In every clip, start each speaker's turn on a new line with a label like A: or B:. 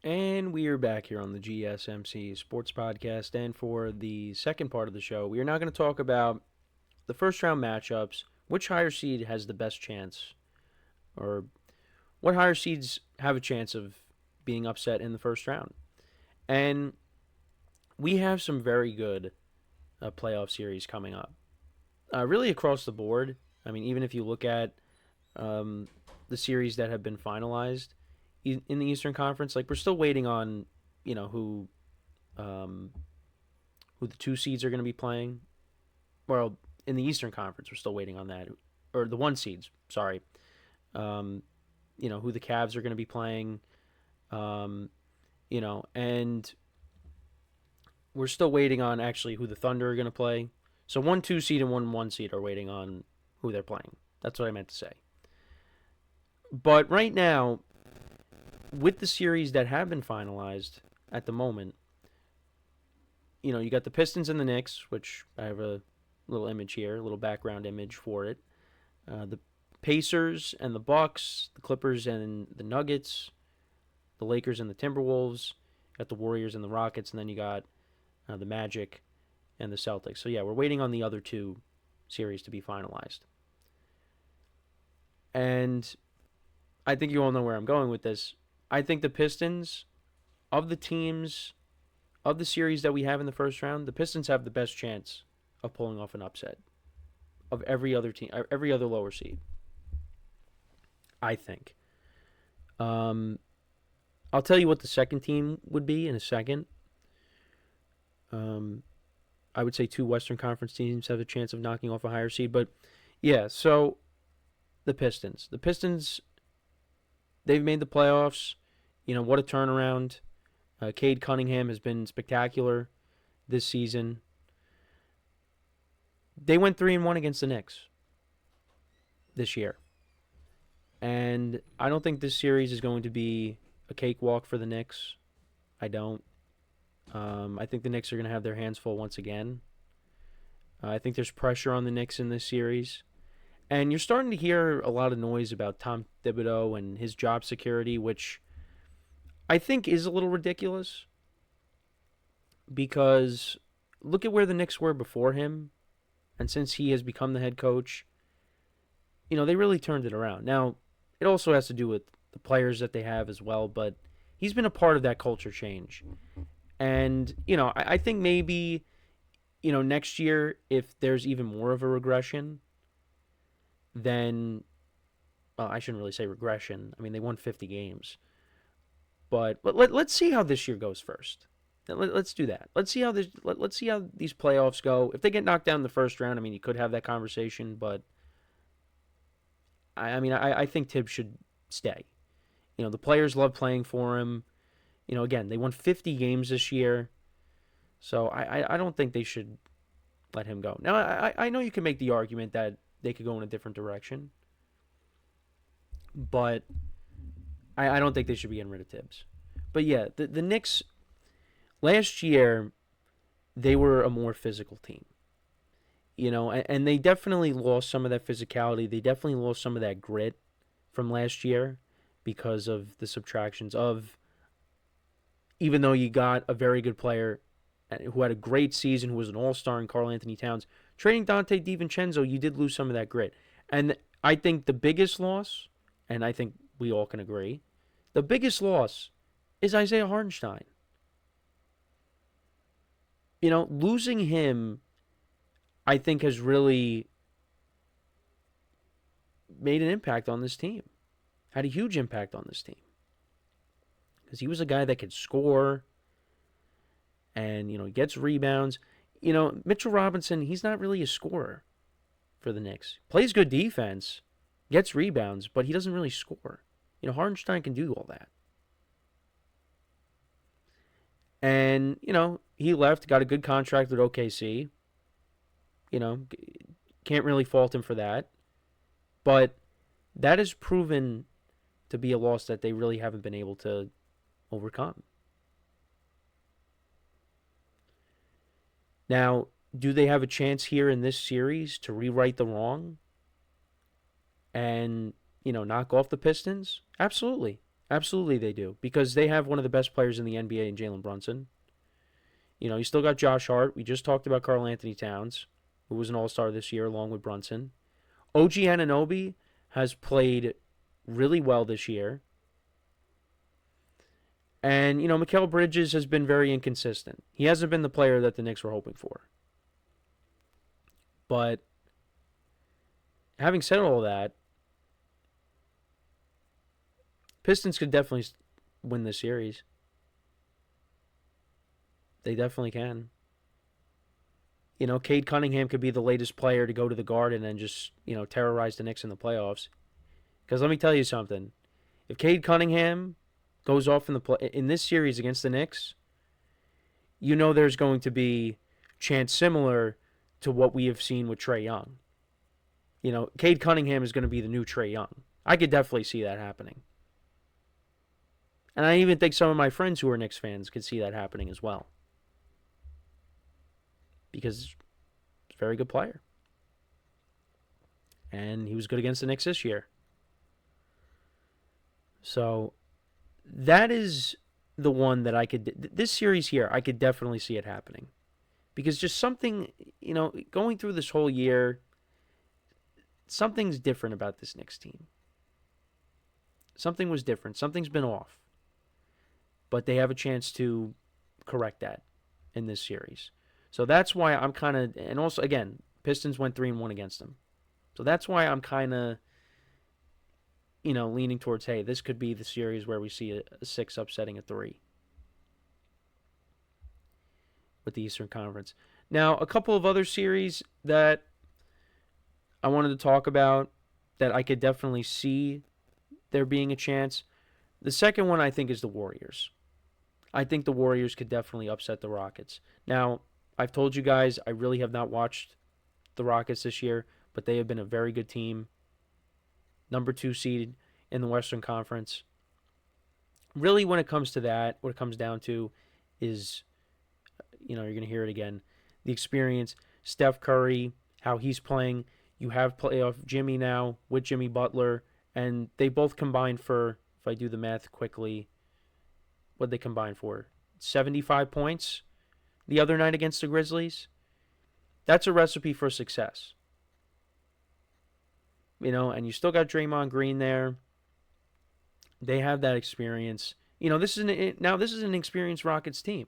A: And we are back here on the GSMC Sports Podcast. And for the second part of the show, we are now going to talk about the first round matchups. Which higher seed has the best chance? Or what higher seeds have a chance of being upset in the first round? And we have some very good playoff series coming up. Really across the board. I mean, even if you look at um, the series that have been finalized in the Eastern Conference, like we're still waiting on, you know, um, who the two seeds are going to be playing. Well, in the Eastern Conference, we're still waiting on that, or the one seeds. Sorry, um, who the Cavs are going to be playing. Um, and we're still waiting on actually who the Thunder are going to play. So 1 2 seed and 1 1 seed are waiting on who they're playing. That's what I meant to say. But right now, with the series that have been finalized at the moment, you got the Pistons and the Knicks, which I have a little image here, a little background image for it. The Pacers and the Bucks, the Clippers and the Nuggets, the Lakers and the Timberwolves. You got the Warriors and the Rockets, and then you got the Magic and the Celtics. So yeah, we're waiting on the other two series to be finalized. And I think you all know where I'm going with this. I think the Pistons, of the teams, of the series that we have in the first round, the Pistons have the best chance of pulling off an upset of every other team, every other lower seed. I think. Um, I'll tell you what the second team would be in a second. Um, I would say two Western Conference teams have a chance of knocking off a higher seed, but yeah. So the Pistons, they've made the playoffs. What a turnaround. Cade Cunningham has been spectacular this season. They went 3-1 against the Knicks this year. And I don't think this series is going to be a cakewalk for the Knicks. I don't. I think the Knicks are going to have their hands full once again. I think there's pressure on the Knicks in this series. And you're starting to hear a lot of noise about Tom Thibodeau and his job security, which I think is a little ridiculous. Because look at where the Knicks were before him. And since he has become the head coach, they really turned it around. Now, it also has to do with the players that they have as well, but he's been a part of that culture change. And, I think maybe, next year, if there's even more of a regression, then, I shouldn't really say regression. I mean, they won 50 games. But let's see how this year goes first. Let's do that. Let's see how these playoffs go. If they get knocked down in the first round, I mean, you could have that conversation, but I think Tibbs should stay. The players love playing for him. Again, they won 50 games this year, so I don't think they should let him go. Now, I know you can make the argument that they could go in a different direction, but I don't think they should be getting rid of Tibbs. But yeah, the Knicks, last year, they were a more physical team. And they definitely lost some of that physicality. They definitely lost some of that grit from last year because of the subtractions of, even though you got a very good player who had a great season, who was an all-star in Karl Anthony Towns, trading Dante DiVincenzo, you did lose some of that grit. And I think the biggest loss, and I think we all can agree, the biggest loss is Isaiah Hartenstein. Losing him, I think, has really made an impact on this team. Had a huge impact on this team. Because he was a guy that could score and, gets rebounds. Mitchell Robinson, he's not really a scorer for the Knicks. Plays good defense, gets rebounds, but he doesn't really score. Hartenstein can do all that. And, he left, got a good contract with OKC. Can't really fault him for that. But that has proven to be a loss that they really haven't been able to overcome. Now, do they have a chance here in this series to rewrite the wrong and, knock off the Pistons? Absolutely. Absolutely, they do because they have one of the best players in the NBA in Jalen Brunson. You still got Josh Hart. We just talked about Karl Anthony Towns, who was an All-Star this year along with Brunson. OG Anunoby has played really well this year. And, Mikal Bridges has been very inconsistent. He hasn't been the player that the Knicks were hoping for. But having said all that, Pistons could definitely win this series. They definitely can. Cade Cunningham could be the latest player to go to the Garden and just, terrorize the Knicks in the playoffs. Because let me tell you something. If Cade Cunningham goes off in this series against the Knicks, there's going to be chance similar to what we have seen with Trae Young. Cade Cunningham is going to be the new Trae Young. I could definitely see that happening. And I even think some of my friends who are Knicks fans could see that happening as well. Because he's a very good player. And he was good against the Knicks this year. So that is the one that this series here, I could definitely see it happening. Because just something, going through this whole year, something's different about this Knicks team. Something was different. Something's been off. But they have a chance to correct that in this series. So that's why I'm kind of, and also, again, Pistons went 3-1 against them. So that's why I'm kind of, leaning towards, hey, this could be the series where we see a 6 upsetting a 3 with the Eastern Conference. Now, a couple of other series that I wanted to talk about that I could definitely see there being a chance. The second one, I think, is the Warriors. I think the Warriors could definitely upset the Rockets. Now, I've told you guys I really have not watched the Rockets this year, but they have been a very good team. Number 2 seed in the Western Conference. Really, when it comes to that, what it comes down to is, you're going to hear it again, the experience. Steph Curry, how he's playing. You have playoff Jimmy now with Jimmy Butler, and they both combined for, if I do the math quickly, what they combined for? 75 points the other night against the Grizzlies. That's a recipe for success. And you still got Draymond Green there. They have that experience. This is an experienced Rockets team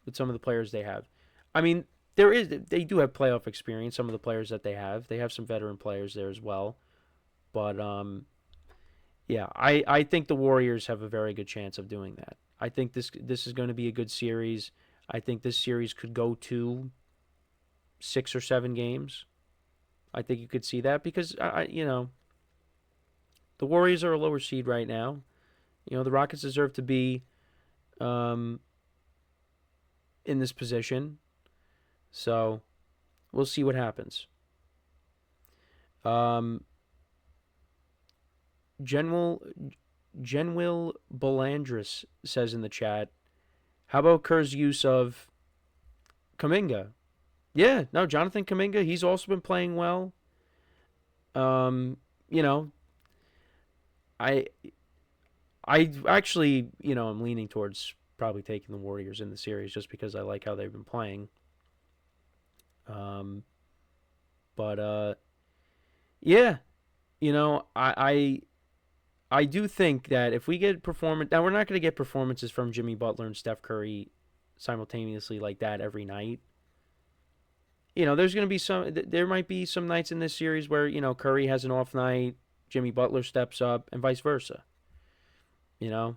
A: with some of the players they have. I mean, they do have playoff experience. Some of the players that they have some veteran players there as well. But yeah, I think the Warriors have a very good chance of doing that. I think this is going to be a good series. I think this series could go to 6 or 7 games. I think you could see that because the Warriors are a lower seed right now. The Rockets deserve to be in this position. So we'll see what happens. Genwil Belandris says in the chat, how about Kerr's use of Kuminga? Yeah, no, Jonathan Kuminga, he's also been playing well. I actually, I'm leaning towards probably taking the Warriors in the series just because I like how they've been playing. But yeah, I do think that if we get performance, now we're not going to get performances from Jimmy Butler and Steph Curry simultaneously like that every night. There's going to be there might be some nights in this series where, Curry has an off night, Jimmy Butler steps up, and vice versa. And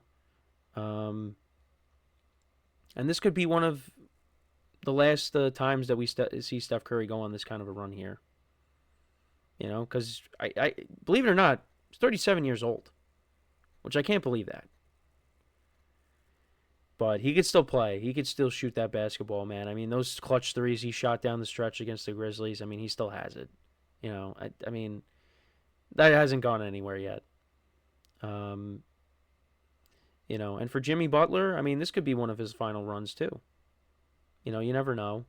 A: this could be one of the last times that we see Steph Curry go on this kind of a run here. Because I believe it or not, he's 37 years old, which I can't believe that. But he could still play. He could still shoot that basketball, man. I mean, those clutch threes he shot down the stretch against the Grizzlies, I mean, he still has it. I mean, that hasn't gone anywhere yet. And for Jimmy Butler, I mean, this could be one of his final runs too. You never know.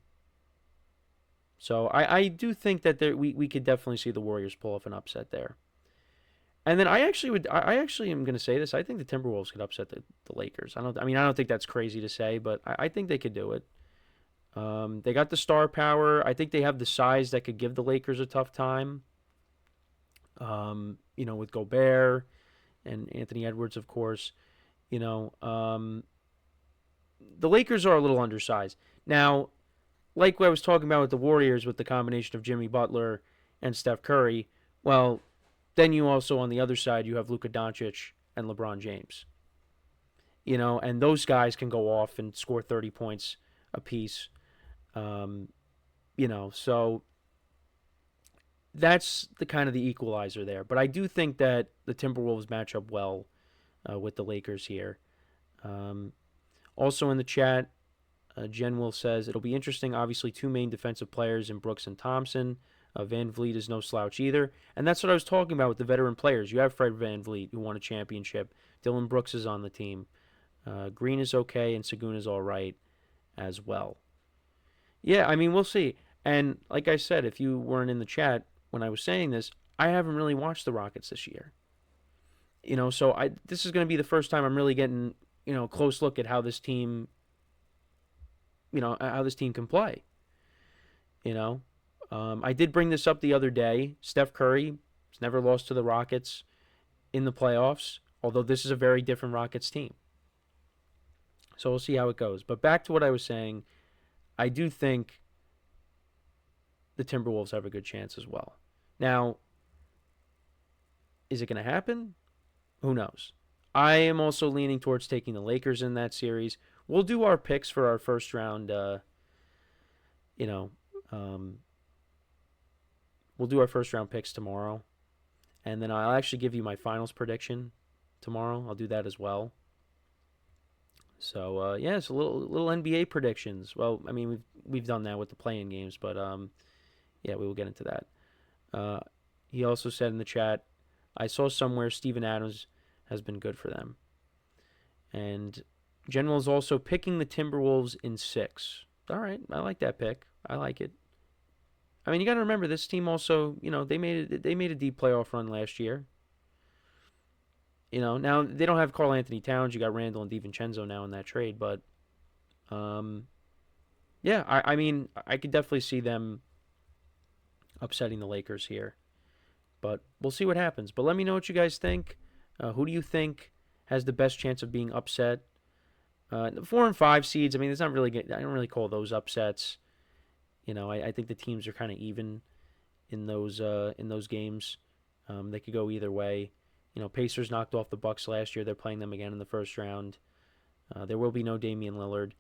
A: So I do think that we could definitely see the Warriors pull off an upset there. And then I actually am going to say this. I think the Timberwolves could upset the Lakers. I don't think that's crazy to say, but I think they could do it. They got the star power. I think they have the size that could give the Lakers a tough time. With Gobert and Anthony Edwards, of course. You know, the Lakers are a little undersized. Now, like what I was talking about with the Warriors with the combination of Jimmy Butler and Steph Curry, well, then you also on the other side you have Luka Doncic and LeBron James. And those guys can go off and score 30 points apiece. Um, so that's the kind of the equalizer there. But I do think that the Timberwolves match up well with the Lakers here. Um, Also in the chat, Jen Will says it'll be interesting. Obviously, two main defensive players in Brooks and Thompson. Van Vliet is no slouch either, and that's what I was talking about with the veteran players. You have Fred Van Vliet, who won a championship. Dylan Brooks is on the team. Green is okay, and Sagoon is all right as well. Yeah, we'll see. And like I said, if you weren't in the chat when I was saying this, I haven't really watched the Rockets this year. So this is going to be the first time I'm really getting a close look at how this team can play. I did bring this up the other day. Steph Curry has never lost to the Rockets in the playoffs, although this is a very different Rockets team. So we'll see how it goes. But back to what I was saying, I do think the Timberwolves have a good chance as well. Now, is it going to happen? Who knows? I am also leaning towards taking the Lakers in that series. We'll do our picks for our first round. We'll do our first round picks tomorrow, and then I'll actually give you my finals prediction tomorrow. I'll do that as well. So yeah, it's a little NBA predictions. Well, we've done that with the play-in games, but yeah, we will get into that. He also said in the chat, I saw somewhere Steven Adams has been good for them. And General is also picking the Timberwolves in 6. All right, I like that pick. I like it. You got to remember this team also. They made a deep playoff run last year. Now they don't have Karl Anthony Towns. You got Randall and DiVincenzo now in that trade, but yeah, I could definitely see them upsetting the Lakers here. But we'll see what happens. But let me know what you guys think. Who do you think has the best chance of being upset? The 4 and 5 seeds. It's not really good. I don't really call those upsets. I think the teams are kind of even in those games. They could go either way. Pacers knocked off the Bucks last year. They're playing them again in the first round. There will be no Damian Lillard.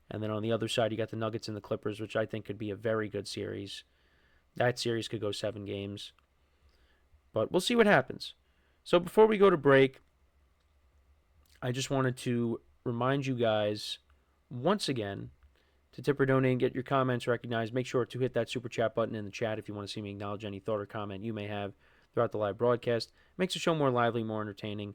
A: And then on the other side, you got the Nuggets and the Clippers, which I think could be a very good series. That series could go 7 games. But we'll see what happens. So before we go to break, I just wanted to remind you guys once again to tip or donate and get your comments recognized. Make sure to hit that super chat button in the chat if you want to see me acknowledge any thought or comment you may have throughout the live broadcast. Makes the show more lively, more entertaining.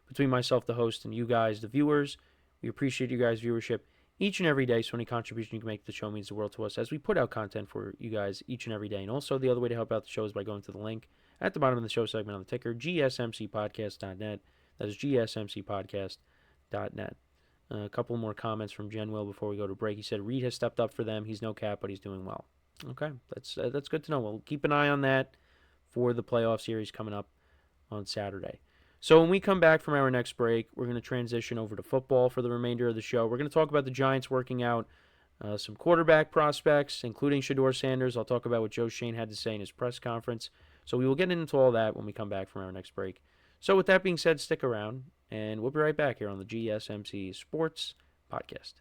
A: Between myself, the host, and you guys, the viewers, we appreciate you guys' viewership each and every day. So any contribution you can make to the show means the world to us as we put out content for you guys each and every day. And also the other way to help out the show is by going to the link at the bottom of the show segment on the ticker, GSMCPodcast.net. That is GSMCPodcast.net. A couple more comments from Jen Will before we go to break. He said Reed has stepped up for them. He's no cap, but he's doing well. Okay, that's good to know. We'll keep an eye on that for the playoff series coming up on Saturday. So when we come back from our next break, we're going to transition over to football for the remainder of the show. We're going to talk about the Giants working out some quarterback prospects, including Shedeur Sanders. I'll talk about what Joe Schoen had to say in his press conference. So we will get into all that when we come back from our next break. So with that being said, stick around, and we'll be right back here on the GSMC Sports Podcast.